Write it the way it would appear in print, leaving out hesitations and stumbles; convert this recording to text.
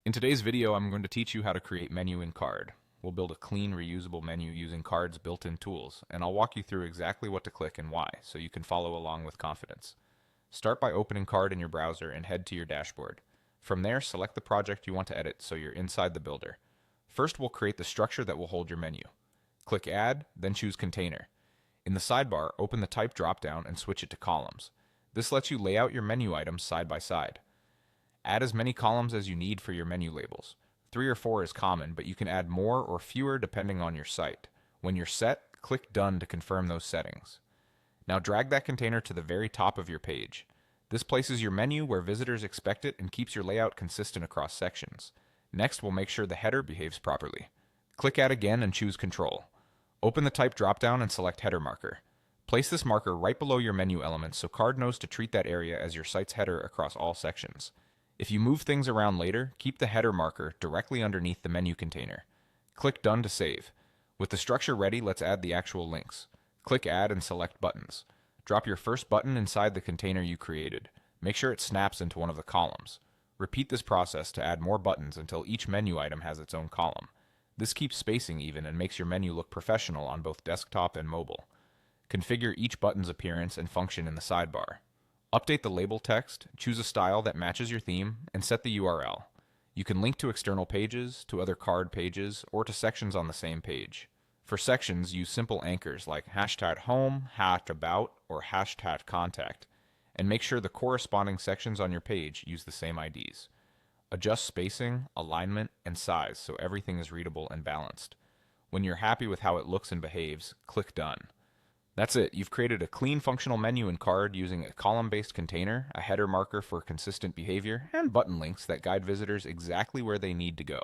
In today's video, I'm going to teach you how to create menu in Card. We'll build a clean, reusable menu using Card's built-in tools, and I'll walk you through exactly what to click and why, so you can follow along with confidence. Start by opening Card in your browser and head to your dashboard. From there, select the project you want to edit so you're inside the builder. First, we'll create the structure that will hold your menu. Click Add, then choose Container. In the sidebar, open the Type dropdown and switch it to Columns. This lets you lay out your menu items side by side. Add as many columns as you need for your menu labels. 3 or 4 is common, but you can add more or fewer depending on your site. When you're set, click Done to confirm those settings. Now drag that container to the very top of your page. This places your menu where visitors expect it and keeps your layout consistent across sections. Next, we'll make sure the header behaves properly. Click Add again and choose Control. Open the Type dropdown and select Header Marker. Place this marker right below your menu elements so Card knows to treat that area as your site's header across all sections. If you move things around later, keep the header marker directly underneath the menu container. Click Done to save. With the structure ready, let's add the actual links. Click Add and select Buttons. Drop your first button inside the container you created. Make sure it snaps into one of the columns. Repeat this process to add more buttons until each menu item has its own column. This keeps spacing even and makes your menu look professional on both desktop and mobile. Configure each button's appearance and function in the sidebar. Update the label text, choose a style that matches your theme, and set the URL. You can link to external pages, to other Card pages, or to sections on the same page. For sections, use simple anchors like #home, #about, or #contact, and make sure the corresponding sections on your page use the same IDs. Adjust spacing, alignment, and size so everything is readable and balanced. When you're happy with how it looks and behaves, click Done. That's it. You've created a clean functional menu in Card using a column-based container, a header marker for consistent behavior, and button links that guide visitors exactly where they need to go.